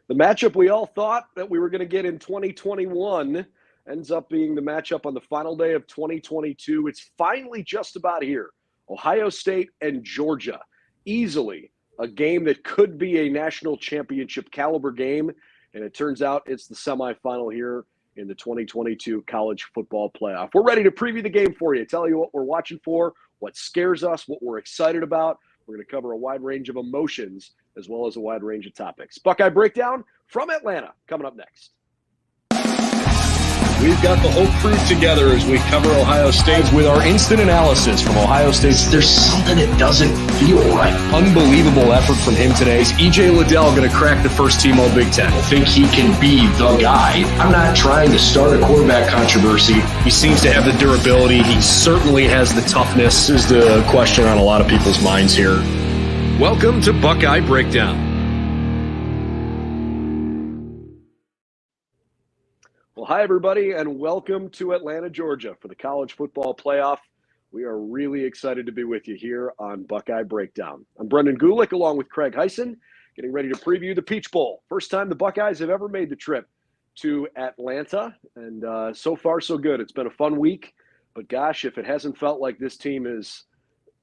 The matchup we all thought that we were going to get in 2021 ends up being the matchup on the final day of 2022. It's finally just about here. Ohio State and Georgia. Easily a game that could be a national championship caliber game. And it turns out it's the semifinal here in the 2022 college football playoff. We're ready to preview the game for you, tell you what we're watching for, what scares us, what we're excited about. We're going to cover a wide range of emotions as well as a wide range of topics. Buckeye Breakdown from Atlanta coming up next. We've got the whole crew together as we cover Ohio State with our instant analysis from Ohio State. There's something that doesn't feel right. Unbelievable effort from him today. Is E.J. Liddell going to crack the first team All Big Ten? I think he can be the guy. I'm not trying to start a quarterback controversy. He seems to have the durability. He certainly has the toughness. This is the question on a lot of people's minds here. Welcome to Buckeye Breakdown. Well, hi, everybody, and welcome to Atlanta, Georgia for the college football playoff. We are really excited to be with you here on Buckeye Breakdown. I'm Brendan Gulick along with Craig Hyson, getting ready to preview the Peach Bowl. First time the Buckeyes have ever made the trip to Atlanta, and so far so good. It's been a fun week, but gosh, if it hasn't felt like this team is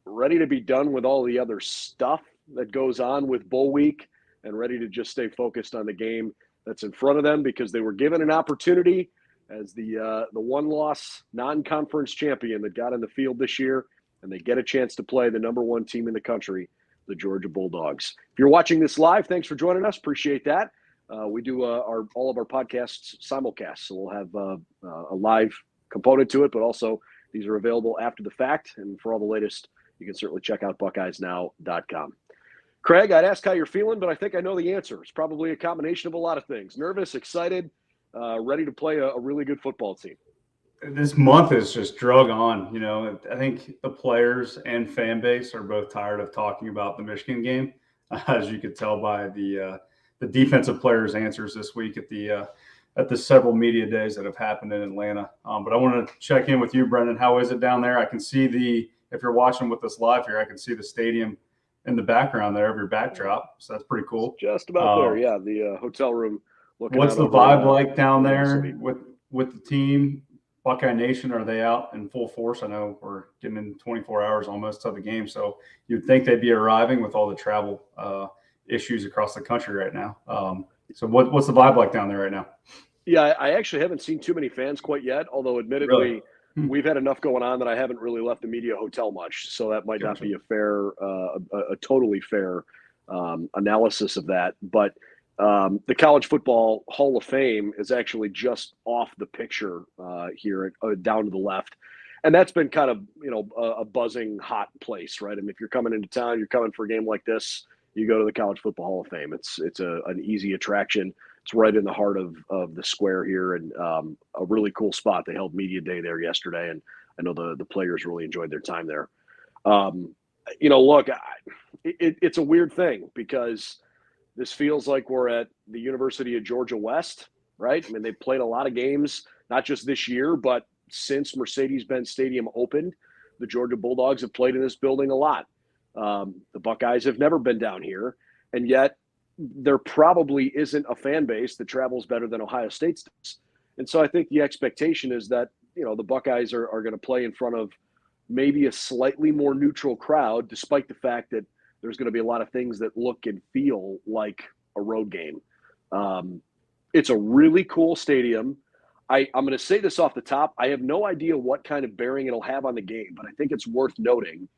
ready to be done with all the other stuff that goes on with Bowl Week and ready to just stay focused on the game that's in front of them, because they were given an opportunity as the one-loss non-conference champion that got in the field this year, and they get a chance to play the number one team in the country, the Georgia Bulldogs. If you're watching this live, thanks for joining us. Appreciate that. We do all of our podcasts simulcast, so we'll have a live component to it, but also these are available after the fact. And for all the latest, you can certainly check out BuckeyesNow.com. Craig, I'd ask how you're feeling, but I think I know the answer. It's probably a combination of a lot of things. Nervous, excited, ready to play a really good football team. This month is just drug on. You know, I think the players and fan base are both tired of talking about the Michigan game, as you could tell by the defensive players' answers this week at the several media days that have happened in Atlanta. But I want to check in with you, Brendan. How is it down there? I can see if you're watching with us live here, I can see the stadium in the background there of your backdrop, so that's pretty cool. Just about there, yeah. The hotel room. What's the vibe like down there with the team? Buckeye Nation, are they out in full force? I know we're getting in 24 hours almost of the game, so you'd think they'd be arriving with all the travel issues across the country right now. So what's the vibe like down there right now? Yeah, I actually haven't seen too many fans quite yet, although admittedly, Really? We've had enough going on that I haven't really left the media hotel much, so that might not be a totally fair analysis of that. But the College Football Hall of Fame is actually just off the picture here, down to the left, and that's been kind of a buzzing hot place, right? I mean, if you're coming into town, you're coming for a game like this, you go to the College Football Hall of Fame. It's an easy attraction. It's right in the heart of the square here, and a really cool spot. They held media day there yesterday, and I know the players really enjoyed their time there. Look, it's a weird thing because this feels like we're at the University of Georgia West, right? I mean, they've played a lot of games, not just this year, but since Mercedes-Benz Stadium opened, the Georgia Bulldogs have played in this building a lot. The Buckeyes have never been down here, and yet there probably isn't a fan base that travels better than Ohio State's does. And so I think the expectation is that, the Buckeyes are going to play in front of maybe a slightly more neutral crowd, despite the fact that there's going to be a lot of things that look and feel like a road game. It's a really cool stadium. I'm going to say this off the top. I have no idea what kind of bearing it'll have on the game, but I think it's worth noting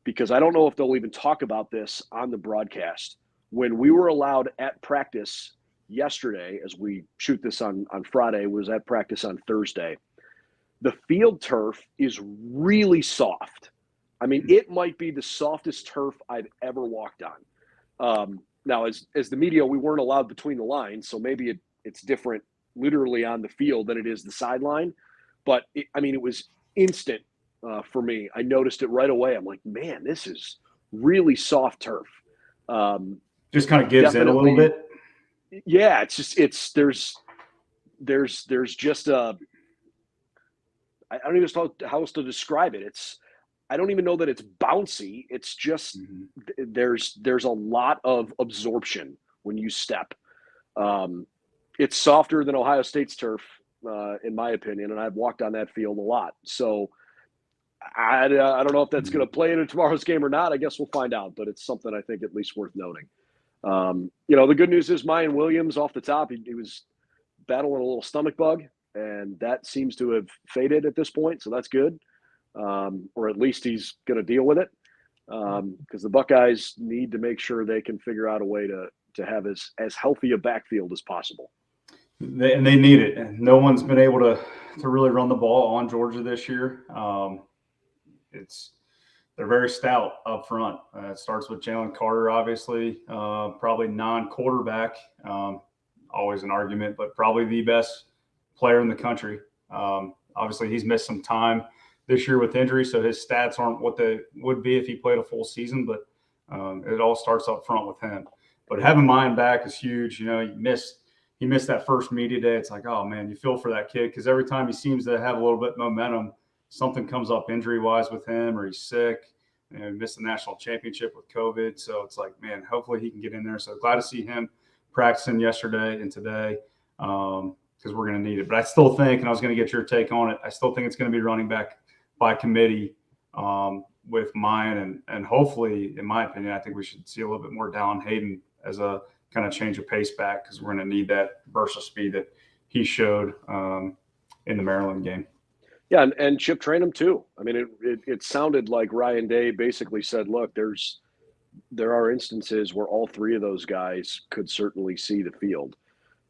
because I don't know if they'll even talk about this on the broadcast. When we were allowed at practice yesterday, as we shoot this on Friday, was at practice on Thursday, the field turf is really soft. I mean, it might be the softest turf I've ever walked on. Now, as the media, we weren't allowed between the lines, so maybe it's different literally on the field than it is the sideline. But, it was instant for me. I noticed it right away. I'm like, man, this is really soft turf. Just kind of gives in a little bit. Yeah, there's just I don't even know how else to describe it. I don't even know that it's bouncy. It's just there's a lot of absorption when you step. It's softer than Ohio State's turf, in my opinion, and I've walked on that field a lot. So I don't know if that's going to play into tomorrow's game or not. I guess we'll find out, but it's something I think at least worth noting. The good news is Mayan Williams off the top, he was battling a little stomach bug, and that seems to have faded at this point, so that's good. Or at least he's going to deal with it, because the Buckeyes need to make sure they can figure out a way to have as healthy a backfield as possible. They need it. And no one's been able to really run the ball on Georgia this year. They're very stout up front. It starts with Jalen Carter, obviously, probably non-quarterback, always an argument, but probably the best player in the country. Obviously, he's missed some time this year with injury, so his stats aren't what they would be if he played a full season, but it all starts up front with him. But having Mayan back is huge. He missed that first media day. It's like, oh, man, you feel for that kid, because every time he seems to have a little bit of momentum, something comes up injury-wise with him, or he's sick. He missed the national championship with COVID. So it's like, man, hopefully he can get in there. So glad to see him practicing yesterday and today, because we're going to need it. But I still think, and I was going to get your take on it, I still think it's going to be running back by committee with Mayan. And hopefully, in my opinion, I think we should see a little bit more Dallin Hayden as a kind of change of pace back, because we're going to need that burst of speed that he showed in the Maryland game. Yeah, and Chip trained him too. I mean, it sounded like Ryan Day basically said, look, there are instances where all three of those guys could certainly see the field.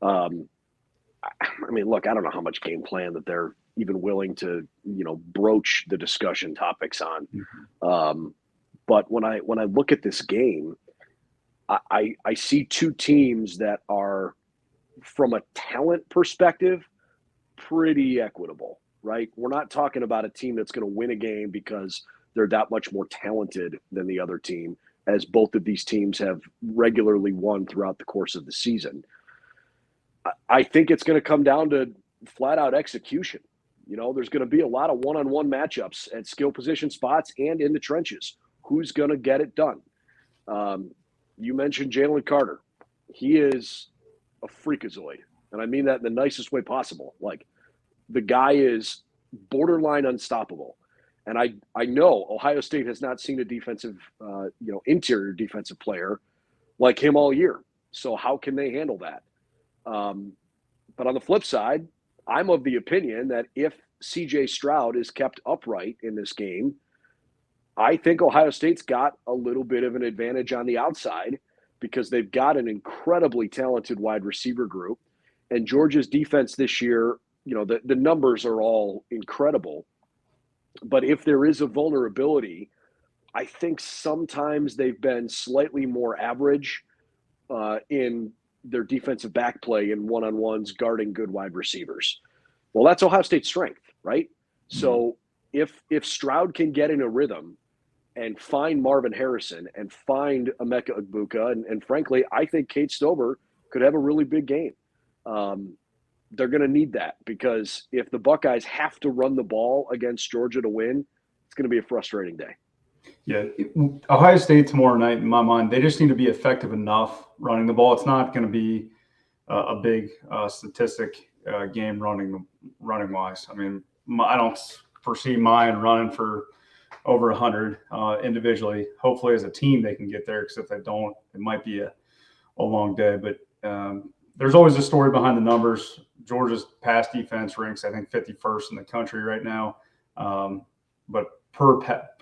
I mean, look, I don't know how much game plan that they're even willing to, broach the discussion topics on. Mm-hmm. But when I look at this game, I see two teams that are, from a talent perspective, pretty equitable. Right? We're not talking about a team that's going to win a game because they're that much more talented than the other team, as both of these teams have regularly won throughout the course of the season. I think it's going to come down to flat out execution. There's going to be a lot of one-on-one matchups at skill position spots and in the trenches. Who's going to get it done? You mentioned Jalen Carter. He is a freakazoid, and I mean that in the nicest way possible. Like, the guy is borderline unstoppable. And I know Ohio State has not seen a defensive, interior defensive player like him all year. So how can they handle that? But on the flip side, I'm of the opinion that if CJ Stroud is kept upright in this game, I think Ohio State's got a little bit of an advantage on the outside, because they've got an incredibly talented wide receiver group. And Georgia's defense this year, the numbers are all incredible. But if there is a vulnerability, I think sometimes they've been slightly more average in their defensive back play in one-on-ones guarding good wide receivers. Well, that's Ohio State's strength, right? Mm-hmm. So if Stroud can get in a rhythm and find Marvin Harrison and find Emeka Egbuka, and frankly, I think Kate Stover could have a really big game. They're going to need that, because if the Buckeyes have to run the ball against Georgia to win, it's going to be a frustrating day. Yeah, Ohio State tomorrow night, in my mind, they just need to be effective enough running the ball. It's not going to be a big statistic game running wise. I mean, I don't foresee Mayan running for over 100 individually. Hopefully, as a team, they can get there, because if they don't, it might be a long day. But there's always a story behind the numbers. Georgia's pass defense ranks, I think, 51st in the country right now. But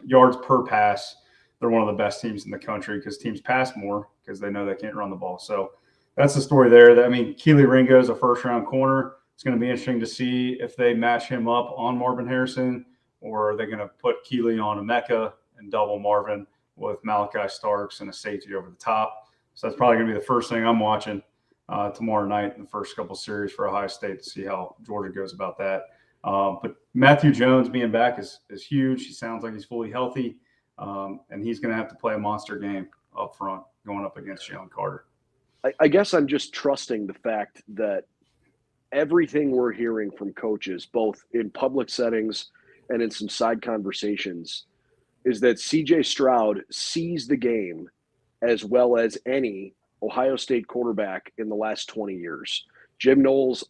yards per pass, they're one of the best teams in the country, because teams pass more because they know they can't run the ball. So that's the story there. I mean, Keely Ringo is a first-round corner. It's going to be interesting to see if they match him up on Marvin Harrison, or are they going to put Keely on Emeka and double Marvin with Malachi Starks and a safety over the top. So that's probably going to be the first thing I'm watching tomorrow night in the first couple series for Ohio State, to see how Georgia goes about that. But Matthew Jones being back is huge. He sounds like he's fully healthy, and he's going to have to play a monster game up front going up against Jalen Carter. I guess I'm just trusting the fact that everything we're hearing from coaches, both in public settings and in some side conversations, is that CJ Stroud sees the game as well as any Ohio State quarterback in the last 20 years. Jim Knowles,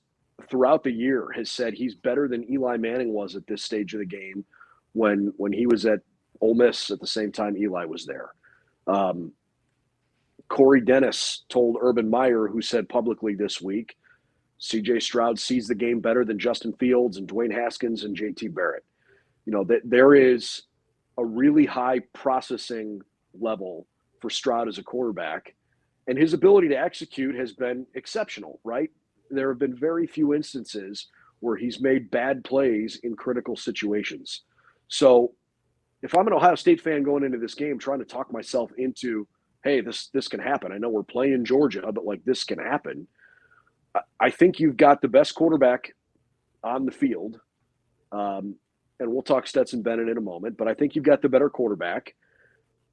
throughout the year, has said he's better than Eli Manning was at this stage of the game when he was at Ole Miss at the same time Eli was there. Corey Dennis told Urban Meyer, who said publicly this week, C.J. Stroud sees the game better than Justin Fields and Dwayne Haskins and J.T. Barrett. You know, that there is a really high processing level for Stroud as a quarterback, and his ability to execute has been exceptional, right? There have been very few instances where he's made bad plays in critical situations. So if I'm an Ohio State fan going into this game trying to talk myself into, hey, this can happen. I know we're playing Georgia, but like this can happen. I think you've got the best quarterback on the field. And we'll talk Stetson Bennett in a moment, but I think you've got the better quarterback.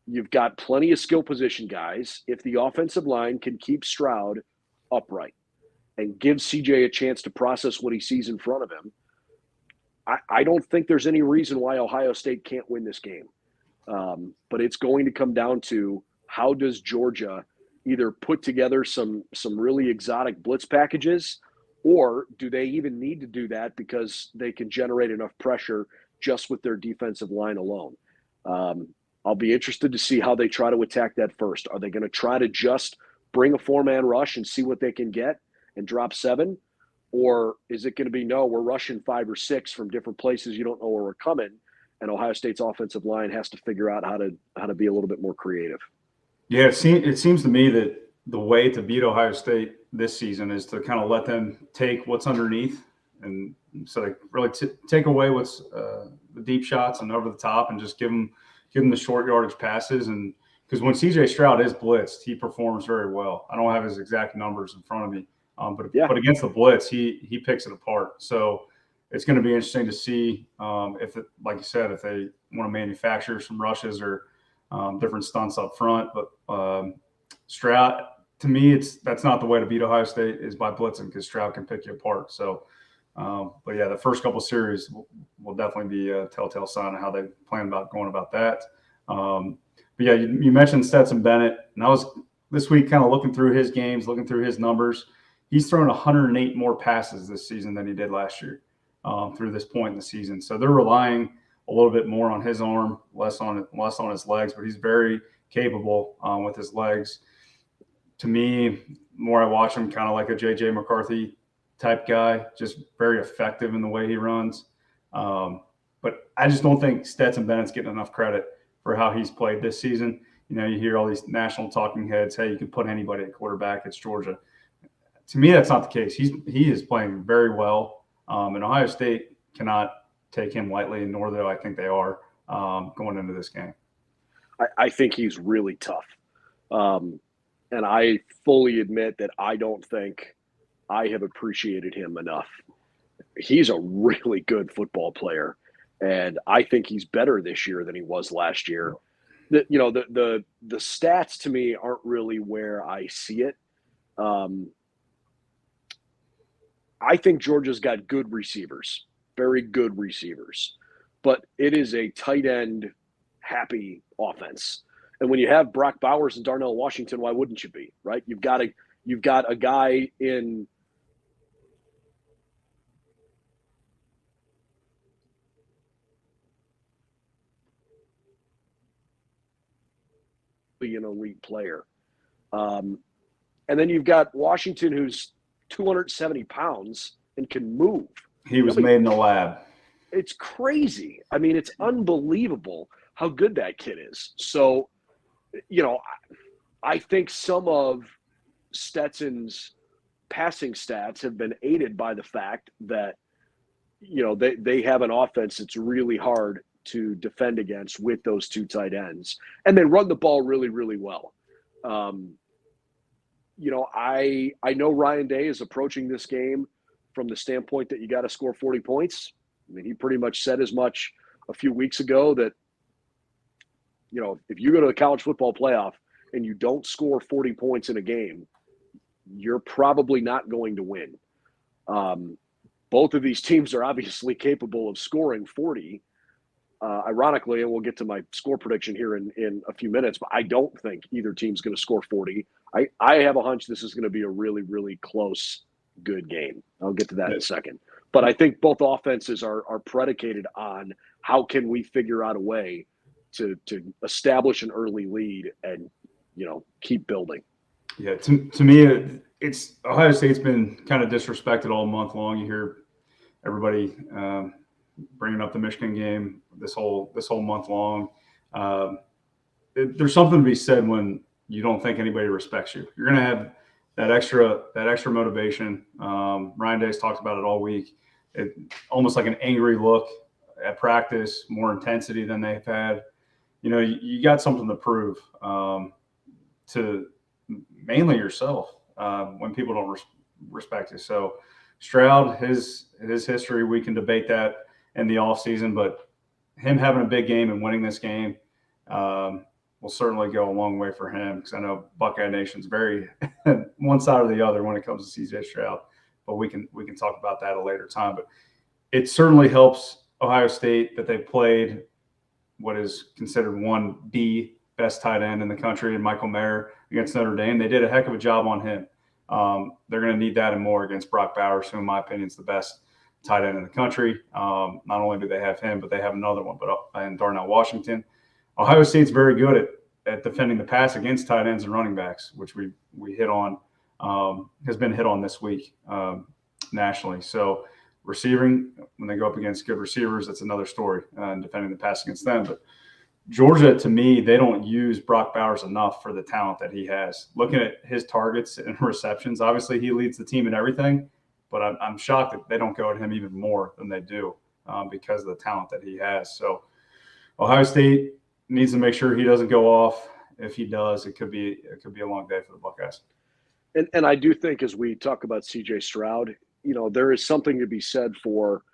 You've got plenty of skill position guys. If the offensive line can keep Stroud upright and give CJ a chance to process what he sees in front of him, I don't think there's any reason why Ohio State can't win this game. But it's going to come down to, how does Georgia either put together some really exotic blitz packages, or do they even need to do that because they can generate enough pressure just with their defensive line alone? I'll be interested to see how they try to attack that first. Are they going to try to just bring a four-man rush and see what they can get and drop 7? Or is it going to be, no, we're rushing 5 or 6 from different places, you don't know where we're coming, and Ohio State's offensive line has to figure out how to be a little bit more creative? Yeah, it seems to me that the way to beat Ohio State this season is to kind of let them take what's underneath, and so they really take away what's the deep shots and over the top, and just give them the short yardage passes. And because when CJ Stroud is blitzed, he performs very well. I don't have his exact numbers in front of me, but against the blitz, he picks it apart. So it's going to be interesting to see if, like you said, if they want to manufacture some rushes or different stunts up front. But Stroud, to me, that's not the way to beat Ohio State, is by blitzing, because Stroud can pick you apart. So, but yeah, the first couple series will definitely be a telltale sign of how they plan about going about that. But yeah, you mentioned Stetson Bennett, and I was this week kind of looking through his games, looking through his numbers. He's thrown 108 more passes this season than he did last year through this point in the season. So they're relying a little bit more on his arm, less on his legs, but he's very capable with his legs. To me, the more I watch him, kind of like a J.J. McCarthy type guy, just very effective in the way he runs. But I just don't think Stetson Bennett's getting enough credit for how he's played this season. You know, you hear all these national talking heads, hey, you can put anybody at quarterback, it's Georgia. To me, that's not the case. He is playing very well, and Ohio State cannot take him lightly, nor do I think they are going into this game. I think he's really tough. And I fully admit that I don't think I have appreciated him enough. He's a really good football player, and I think he's better this year than he was last year. The stats to me aren't really where I see it. I think Georgia's got good receivers, very good receivers, but it is a tight end happy offense. And when you have Brock Bowers and Darnell Washington, why wouldn't you be, right? You've got a guy in an elite player. And then you've got Washington, who's 270 pounds and can move. He was made in the lab. It's crazy. I mean, it's unbelievable how good that kid is. So, you know, I think some of Stetson's passing stats have been aided by the fact that, you know, they have an offense that's really hard to defend against with those two tight ends, and they run the ball really, really well. You know, I know Ryan Day is approaching this game from the standpoint that you got to score 40 points. I mean, he pretty much said as much a few weeks ago that, you know, if you go to the college football playoff and you don't score 40 points in a game, you're probably not going to win. Both of these teams are obviously capable of scoring 40. Ironically, and we'll get to my score prediction here in a few minutes, but I don't think either team's going to score 40. I have a hunch this is going to be a really, really close, good game. I'll get to that in a second. But I think both offenses are predicated on how can we figure out a way to establish an early lead and, keep building. Yeah, to me, it's Ohio State's been kind of disrespected all month long. You hear everybody bringing up the Michigan game this whole month long. There's something to be said when you don't think anybody respects you. You're going to have that extra motivation. Ryan Day's talked about it all week. It almost like an angry look at practice, more intensity than they've had. You got something to prove to mainly yourself when people don't respect you. So Stroud, his history, we can debate that in the offseason, but him having a big game and winning this game will certainly go a long way for him, because I know Buckeye Nation's very one side or the other when it comes to CJ Stroud, but we can talk about that at a later time. But it certainly helps Ohio State that they played what is considered 1B best tight end in the country, and Michael Mayer against Notre Dame. They did a heck of a job on him. They're going to need that and more against Brock Bowers, who in my opinion is the best tight end in the country. Not only do they have him, but they have another one, and Darnell Washington. Ohio State's very good at defending the pass against tight ends and running backs, which we hit on, has been hit on this week nationally. So receiving, when they go up against good receivers, that's another story, and defending the pass against them. But Georgia, to me, they don't use Brock Bowers enough for the talent that he has. Looking at his targets and receptions, obviously he leads the team in everything, but I'm shocked that they don't go at him even more than they do because of the talent that he has. So Ohio State needs to make sure he doesn't go off. If he does, it could be a long day for the Buckeyes. And I do think, as we talk about CJ Stroud, there is something to be said for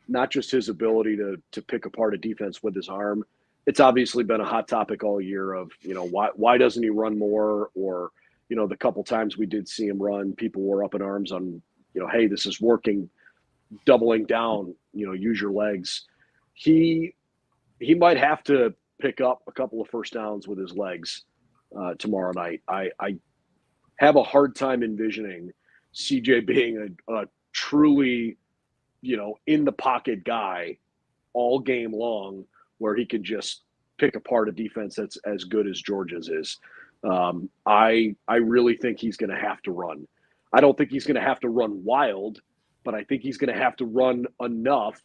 not just his ability to pick apart a defense with his arm. It's obviously been a hot topic all year of, why doesn't he run more? Or, the couple times we did see him run, people were up in arms on, hey, this is working, doubling down, use your legs. He might have to pick up a couple of first downs with his legs tomorrow night. I have a hard time envisioning CJ being a truly, in the pocket guy all game long, where he can just pick apart a defense that's as good as Georgia's is. I really think he's going to have to run. I don't think he's going to have to run wild, but I think he's going to have to run enough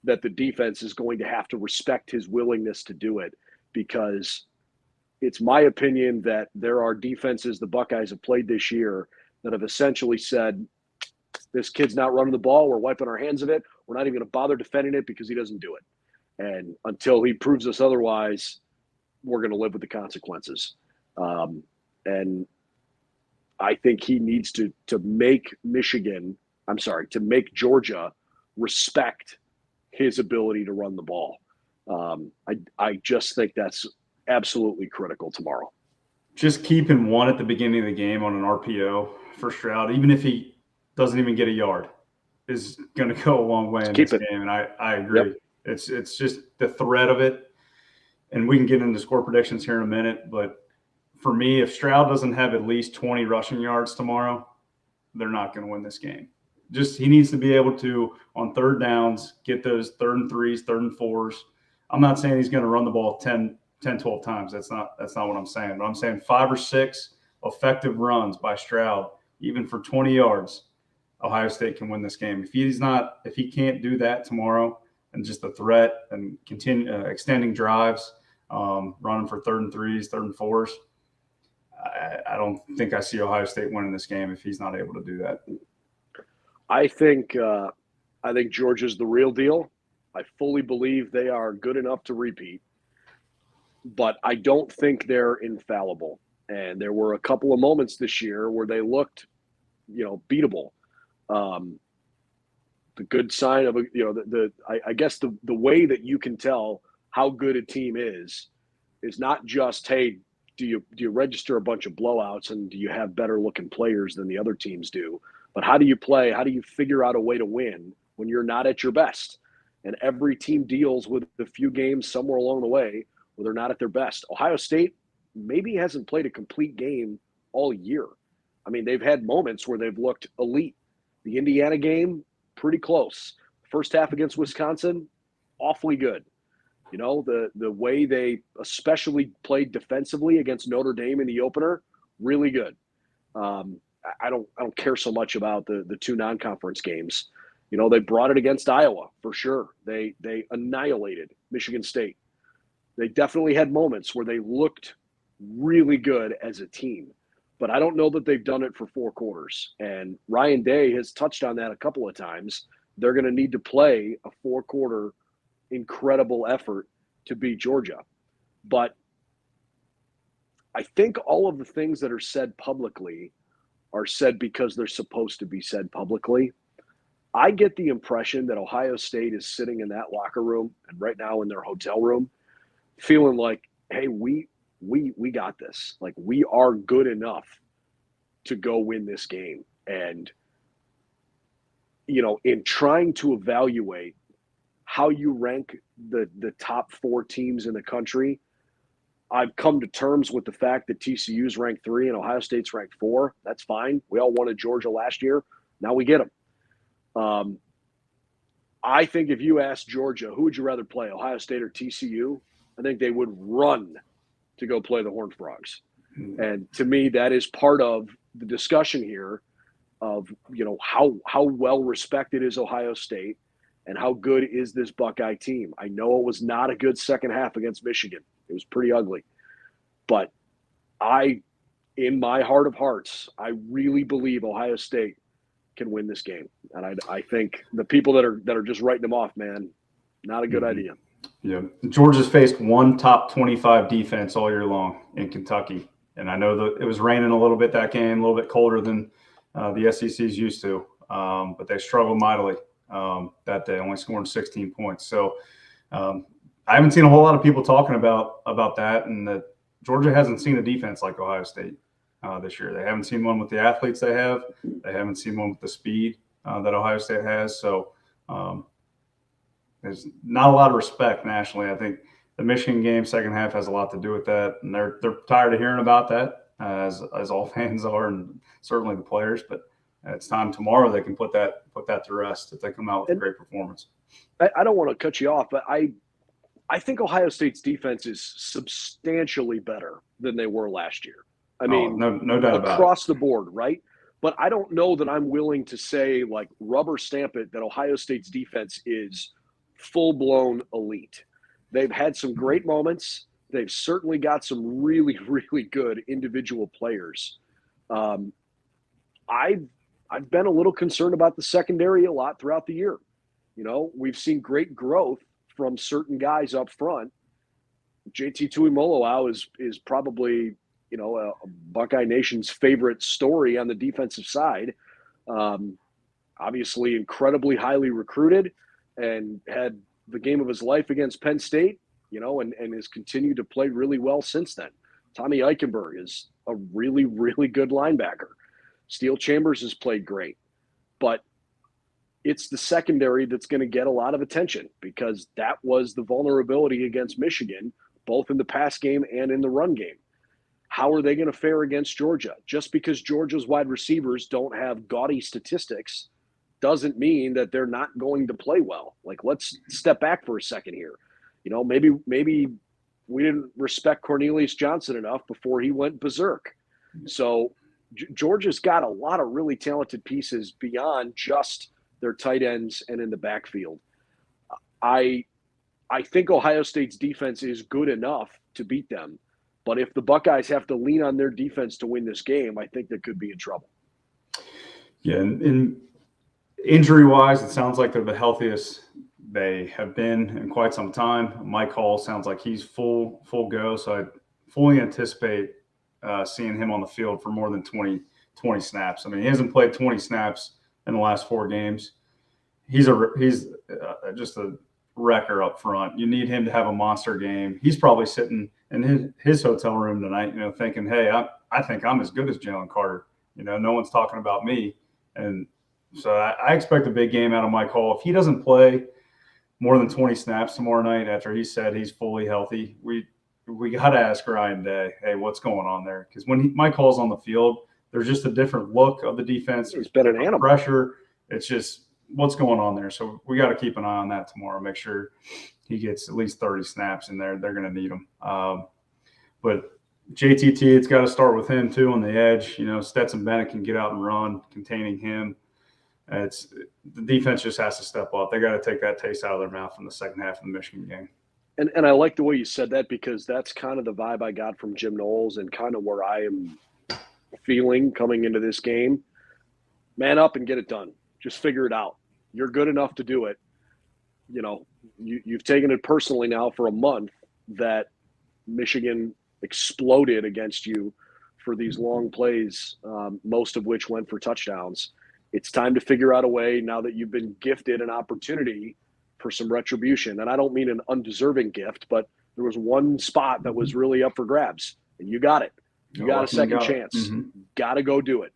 that the defense is going to have to respect his willingness to do it, because it's my opinion that there are defenses the Buckeyes have played this year that have essentially said, this kid's not running the ball, we're wiping our hands of it, we're not even going to bother defending it because he doesn't do it. And until he proves us otherwise, we're going to live with the consequences. And I think he needs to make Georgia respect his ability to run the ball. I just think that's absolutely critical tomorrow. Just keeping one at the beginning of the game on an RPO for Stroud, even if he doesn't even get a yard, is going to go a long way in this game. And I agree. Yep. It's just the threat of it. And we can get into score predictions here in a minute. But for me, if Stroud doesn't have at least 20 rushing yards tomorrow, they're not going to win this game. He needs to be able to, on third downs, get those 3rd and 3s, 3rd and 4s. I'm not saying he's going to run the ball 10, 12 times. That's not what I'm saying. But I'm saying 5 or 6 effective runs by Stroud, even for 20 yards, Ohio State can win this game. If he can't do that tomorrow, and just the threat and continue extending drives, running for 3rd and 3s, 3rd and 4s, I don't think I see Ohio State winning this game if he's not able to do that. I think Georgia's the real deal. I fully believe they are good enough to repeat, but I don't think they're infallible. And there were a couple of moments this year where they looked, beatable. The good sign of I guess the way that you can tell how good a team is not just, hey, do you register a bunch of blowouts and do you have better looking players than the other teams do, but how do you play? How do you figure out a way to win when you're not at your best? And every team deals with a few games somewhere along the way where they're not at their best. Ohio State maybe hasn't played a complete game all year. I mean, they've had moments where they've looked elite. The Indiana game, pretty close. First half against Wisconsin, awfully good. You know, the way they especially played defensively against Notre Dame in the opener, really good. I don't care so much about the two non-conference games. You know, they brought it against Iowa for sure. They annihilated Michigan State. They definitely had moments where they looked really good as a team, but I don't know that they've done it for 4 quarters. And Ryan Day has touched on that a couple of times. They're going to need to play a 4-quarter incredible effort to beat Georgia. But I think all of the things that are said publicly are said because they're supposed to be said publicly. I get the impression that Ohio State is sitting in that locker room and right now in their hotel room feeling like, hey, we got this. Like, we are good enough to go win this game. And, you know, in trying to evaluate how you rank the top 4 teams in the country, I've come to terms with the fact that TCU's ranked 3 and Ohio State's ranked 4. That's fine. We all wanted Georgia last year. Now we get them. I think if you asked Georgia, who would you rather play, Ohio State or TCU? I think they would run to go play the Horned Frogs. And to me, that is part of the discussion here of, you know, how well respected is Ohio State and how good is this Buckeye team. I know it was not a good second half against Michigan. It was pretty ugly. But in my heart of hearts, I really believe Ohio State can win this game. And I think the people that are just writing them off, man, not a good idea. Yeah. Georgia's faced one top 25 defense all year long in Kentucky. And I know that it was raining a little bit that game, a little bit colder than the SEC's used to. But they struggled mightily that day, only scoring 16 points. So I haven't seen a whole lot of people talking about that, and that Georgia hasn't seen a defense like Ohio State this year. They haven't seen one with the athletes they have. They haven't seen one with the speed that Ohio State has. So there's not a lot of respect nationally. I think the Michigan game second half has a lot to do with that, and they're tired of hearing about that, as all fans are, and certainly the players. But it's time tomorrow they can put that to rest if they come out with a great performance. I don't want to cut you off, but I think Ohio State's defense is substantially better than they were last year. I mean, no doubt about it. Across the board, right? But I don't know that I'm willing to say, like, rubber stamp it, that Ohio State's defense is full-blown elite. They've had some great moments. They've certainly got some really, really good individual players. I've been a little concerned about the secondary a lot throughout the year. You know, we've seen great growth from certain guys up front. JT Tuimoloau is probably, you know, a Buckeye Nation's favorite story on the defensive side. Obviously incredibly highly recruited and had the game of his life against Penn State, you know, and has continued to play really well since then. Tommy Eichenberg is a really, really good linebacker. Steele Chambers has played great. But it's the secondary that's going to get a lot of attention, because that was the vulnerability against Michigan, both in the pass game and in the run game. How are they going to fare against Georgia? Just because Georgia's wide receivers don't have gaudy statistics doesn't mean that they're not going to play well. Like, let's step back for a second here. You know, maybe we didn't respect Cornelius Johnson enough before he went berserk. So Georgia's got a lot of really talented pieces beyond just their tight ends and in the backfield. I think Ohio State's defense is good enough to beat them. But if the Buckeyes have to lean on their defense to win this game, I think they could be in trouble. Yeah, and injury-wise, it sounds like they're the healthiest they have been in quite some time. Mike Hall sounds like he's full go, so I fully anticipate seeing him on the field for more than 20 snaps. I mean, he hasn't played 20 snaps in the last 4 games. He's just a wrecker up front. You need him to have a monster game. He's probably sitting in his hotel room tonight, you know, thinking, hey, I think I'm as good as Jalen Carter. You know, no one's talking about me. And so I expect a big game out of Mike Hall. If he doesn't play more than 20 snaps tomorrow night after he said he's fully healthy, we got to ask Ryan Day, hey, what's going on there? Because when Mike Hall's on the field, there's just a different look of the defense. He's been an animal. Pressure. It's just what's going on there. So we got to keep an eye on that tomorrow. Make sure he gets at least 30 snaps in there. They're going to need him. But JTT, it's got to start with him too on the edge. Stetson Bennett can get out and run, containing him. The defense just has to step up. They got to take that taste out of their mouth in the second half of the Michigan game. And I like the way you said that, because that's kind of the vibe I got from Jim Knowles and kind of where I am feeling coming into this game. Man up and get it done. Just figure it out. You're good enough to do it. You've taken it personally now for a month that Michigan exploded against you for these long plays, most of which went for touchdowns. It's time to figure out a way, now that you've been gifted an opportunity for some retribution. And I don't mean an undeserving gift, but there was one spot that was really up for grabs, and you got it. You got a second chance. Mm-hmm. Got to go do it.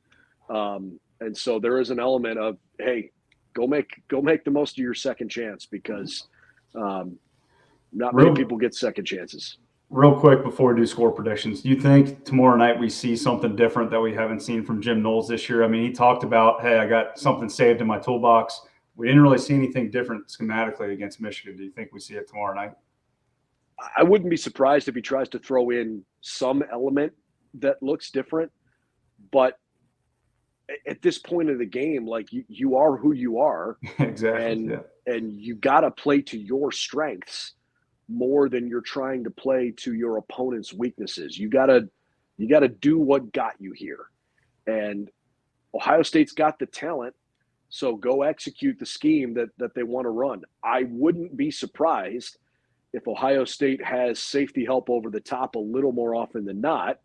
And so there is an element of, hey, go make the most of your second chance, because not many people get second chances. Real quick before we do score predictions, do you think tomorrow night we see something different that we haven't seen from Jim Knowles this year? I mean, he talked about, hey, I got something saved in my toolbox. We didn't really see anything different schematically against Michigan. Do you think we see it tomorrow night? I wouldn't be surprised if he tries to throw in some element that looks different. But at this point of the game, like, you are who you are. Exactly. And you got to play to your strengths more than you're trying to play to your opponent's weaknesses. You gotta do what got you here. And Ohio State's got the talent, so go execute the scheme that they want to run. I wouldn't be surprised if Ohio State has safety help over the top a little more often than not,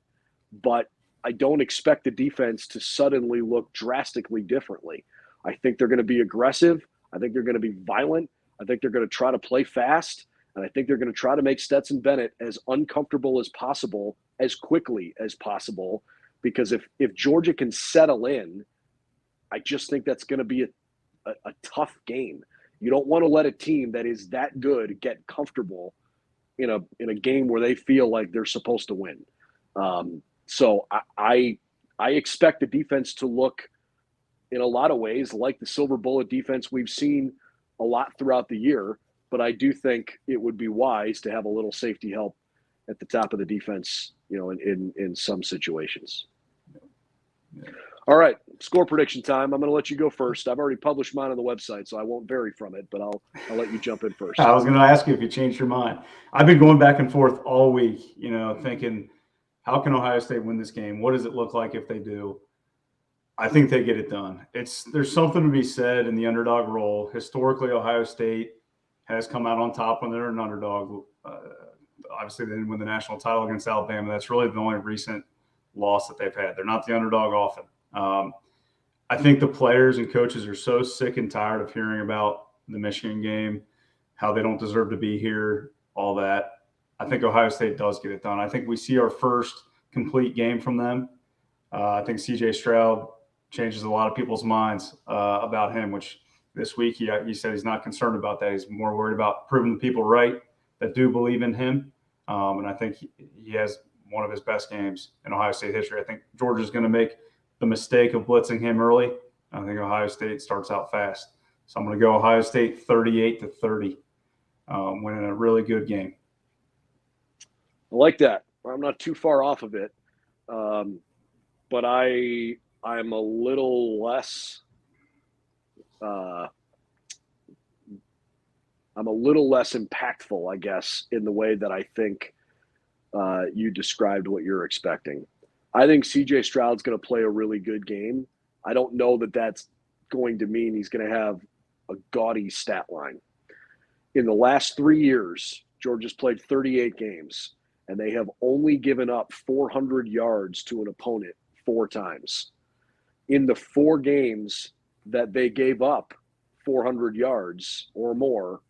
but I don't expect the defense to suddenly look drastically differently. I think they're going to be aggressive. I think they're going to be violent. I think they're going to try to play fast. And I think they're going to try to make Stetson Bennett as uncomfortable as possible, as quickly as possible, because if Georgia can settle in, I just think that's going to be a tough game. You don't want to let a team that is that good get comfortable in a game where they feel like they're supposed to win. So I expect the defense to look, in a lot of ways, like the Silver Bullet defense we've seen a lot throughout the year. But I do think it would be wise to have a little safety help at the top of the defense, in some situations. Yeah. All right, score prediction time. I'm going to let you go first. I've already published mine on the website, so I won't vary from it, but I'll let you jump in first. I was going to ask you if you changed your mind. I've been going back and forth all week, thinking, how can Ohio State win this game? What does it look like if they do? I think they get it done. There's something to be said in the underdog role. Historically, Ohio State has come out on top when they're an underdog. Obviously, they didn't win the national title against Alabama. That's really the only recent loss that they've had. They're not the underdog often. I think the players and coaches are so sick and tired of hearing about the Michigan game, how they don't deserve to be here, all that. I think Ohio State does get it done. I think we see our first complete game from them. I think C.J. Stroud changes a lot of people's minds about him, which – this week, he said he's not concerned about that. He's more worried about proving the people right that do believe in him. And I think he has one of his best games in Ohio State history. I think Georgia's going to make the mistake of blitzing him early. I think Ohio State starts out fast. So I'm going to go Ohio State 38-30, winning a really good game. I like that. I'm not too far off of it. But I'm a little less I'm a little less impactful, I guess, in the way that I think you described what you're expecting. I think C.J. Stroud's going to play a really good game. I don't know that that's going to mean he's going to have a gaudy stat line. In the last 3 years, Georgia's played 38 games, and they have only given up 400 yards to an opponent 4 times. In the 4 games that they gave up 400 yards or more,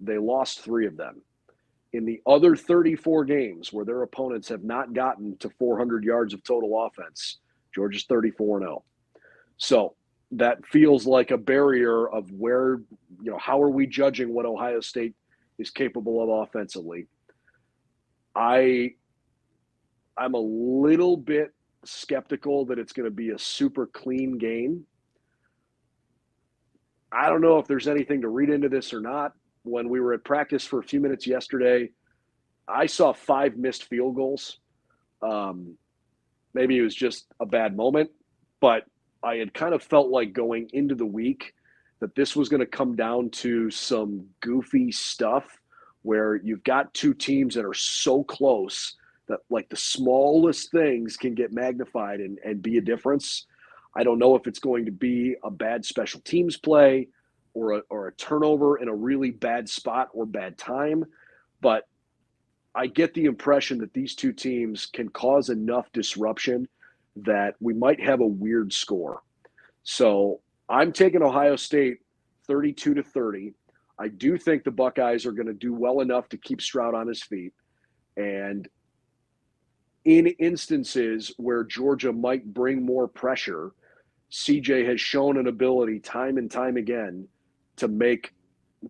they lost 3 of them. In the other 34 games where their opponents have not gotten to 400 yards of total offense, Georgia's 34-0. So that feels like a barrier of where, how are we judging what Ohio State is capable of offensively? I'm a little bit skeptical that it's going to be a super clean game. I don't know if there's anything to read into this or not. When we were at practice for a few minutes yesterday, I saw 5 missed field goals. Maybe it was just a bad moment, but I had kind of felt like going into the week that this was going to come down to some goofy stuff where you've got 2 teams that are so close that like the smallest things can get magnified and be a difference. I don't know if it's going to be a bad special teams play or a turnover in a really bad spot or bad time, but I get the impression that these 2 teams can cause enough disruption that we might have a weird score. So I'm taking Ohio State 32-30. I do think the Buckeyes are going to do well enough to keep Stroud on his feet. And in instances where Georgia might bring more pressure, CJ has shown an ability time and time again to make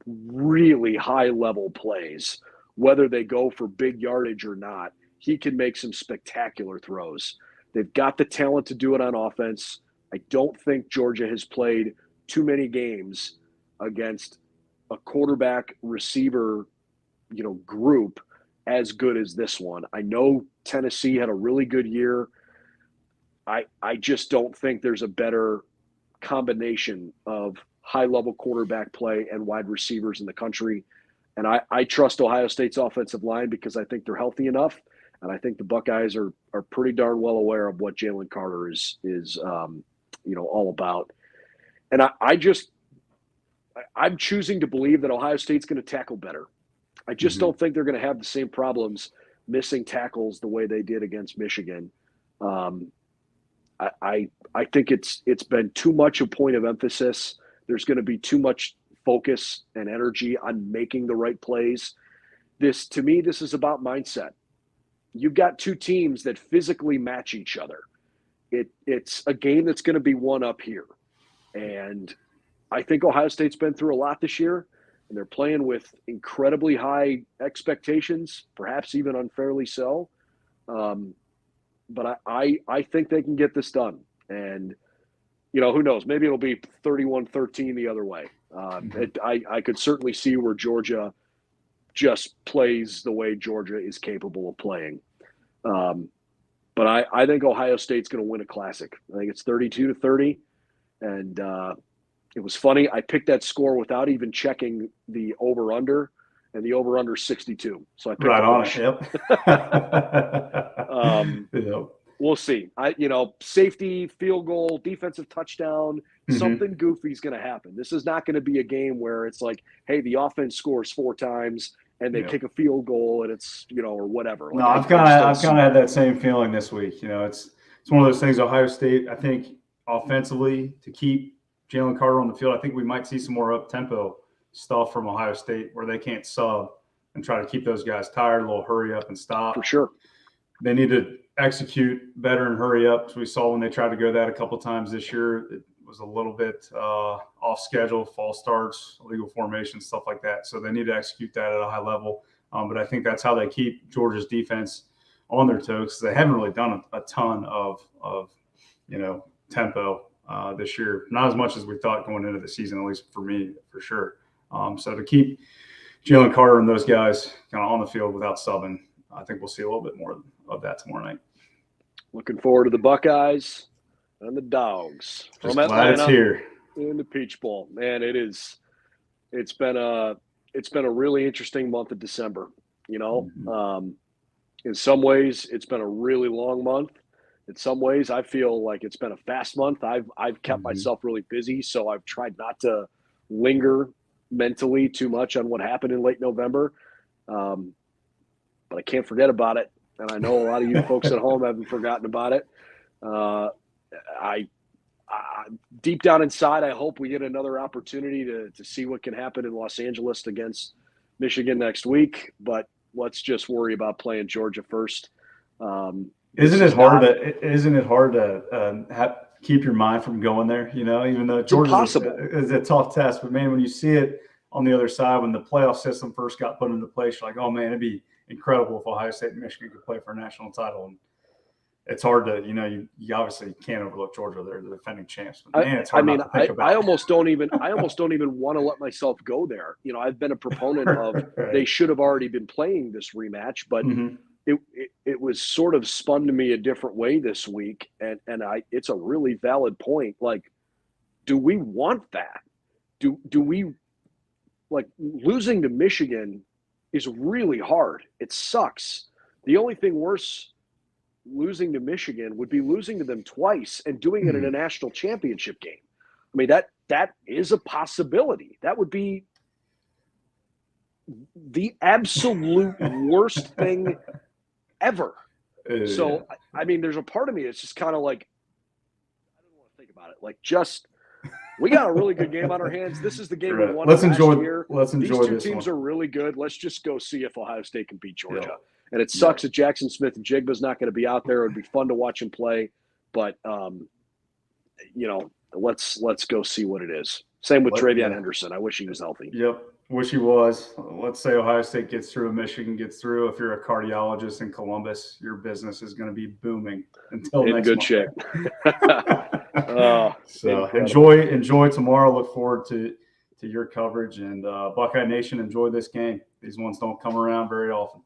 really high-level plays. Whether they go for big yardage or not, he can make some spectacular throws. They've got the talent to do it on offense. I don't think Georgia has played too many games against a quarterback receiver, group as good as this one. I know Tennessee had a really good year. I just don't think there's a better combination of high-level quarterback play and wide receivers in the country. And I trust Ohio State's offensive line because I think they're healthy enough, and I think the Buckeyes are pretty darn well aware of what Jalen Carter is all about. And I'm choosing to believe that Ohio State's going to tackle better. I just don't think they're going to have the same problems missing tackles the way they did against Michigan. I think it's been too much a point of emphasis. There's going to be too much focus and energy on making the right plays. To me, this is about mindset. You've got 2 teams that physically match each other. It's a game that's going to be won up here. And I think Ohio State's been through a lot this year, and they're playing with incredibly high expectations, perhaps even unfairly so. But I think they can get this done. And, who knows? Maybe it'll be 31-13 the other way. I could certainly see where Georgia just plays the way Georgia is capable of playing. But I think Ohio State's going to win a classic. I think it's 32-30. And it was funny. I picked that score without even checking the over-under, and the over-under 62. So I picked right on it. Yep. We'll see. Safety, field goal, defensive touchdown, something goofy is going to happen. This is not going to be a game where it's like, hey, the offense scores 4 times and they kick a field goal and it's, or whatever. No, I've kind of had that same feeling this week. It's one of those things. Ohio State, I think offensively, to keep Jalen Carter on the field, I think we might see some more up-tempo stuff from Ohio State where they can't sub and try to keep those guys tired, a little hurry up and stop. For sure. They need to execute better and hurry up. So we saw when they tried to go that a couple times this year, it was a little bit off schedule, false starts, illegal formation, stuff like that. So they need to execute that at a high level. But I think that's how they keep Georgia's defense on their toes. They haven't really done a ton of tempo this year. Not as much as we thought going into the season, at least for me, for sure. So to keep Jalen Carter and those guys kind of on the field without subbing, I think we'll see a little bit more of that tomorrow night. Looking forward to the Buckeyes and the Dogs from Atlanta. It's here in the Peach Bowl. Man, it's been a really interesting month of December. In some ways, it's been a really long month. In some ways, I feel like it's been a fast month. I've kept myself really busy, so I've tried not to linger mentally too much on what happened in late November. But I can't forget about it. And I know a lot of you folks at home haven't forgotten about it. I deep down inside, I hope we get another opportunity to see what can happen in Los Angeles against Michigan next week. But let's just worry about playing Georgia first. Isn't it hard to keep your mind from going there? Even though Georgia is a tough test, but man, when you see it on the other side, when the playoff system first got put into place, you're like, oh man, incredible if Ohio State and Michigan could play for a national title. And it's hard to, you obviously can't overlook Georgia. They're the defending champs. But man, it's hard not to think about. I almost don't even want to let myself go there. I've been a proponent of Right. They should have already been playing this rematch, but it was sort of spun to me a different way this week. And it's a really valid point. Like, do we want that? Do we, like, losing to Michigan is really hard. It sucks. The only thing worse losing to Michigan would be losing to them twice and doing it in a national championship game. I mean, that is a possibility. That would be the absolute worst thing ever. So, I mean, there's a part of me that's just kind of like, I don't want to think about it. Like, just, we got a really good game on our hands. This is the game we won last year. Let's enjoy These two this teams one. are really good. Let's just go see if Ohio State can beat Georgia. Yeah. And it sucks that Jackson Smith and Jigba's not going to be out there. It would be fun to watch him play, but let's go see what it is. Same with Travion Henderson. I wish he was healthy. Yep, wish he was. Let's say Ohio State gets through, Michigan gets through. If you're a cardiologist in Columbus, your business is going to be booming until in next good month. shape. So enjoy tomorrow. Look forward to your coverage, and Buckeye Nation, enjoy this game. These ones don't come around very often.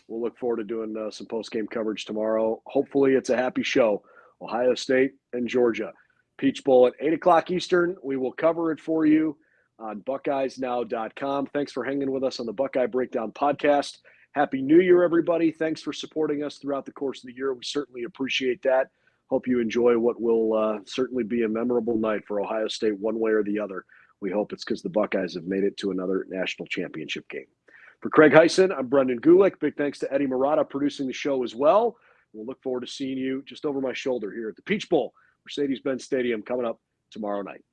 We'll look forward to doing some post-game coverage tomorrow. Hopefully it's a happy show. Ohio State and Georgia. Peach Bowl at 8 o'clock Eastern. We will cover it for you on BuckeyesNow.com. Thanks for hanging with us on the Buckeye Breakdown podcast. Happy New Year, everybody. Thanks for supporting us throughout the course of the year. We certainly appreciate that. Hope you enjoy what will certainly be a memorable night for Ohio State one way or the other. We hope it's because the Buckeyes have made it to another national championship game. For Craig Hyson, I'm Brendan Gulick. Big thanks to Eddie Murata producing the show as well. We'll look forward to seeing you just over my shoulder here at the Peach Bowl, Mercedes-Benz Stadium, coming up tomorrow night.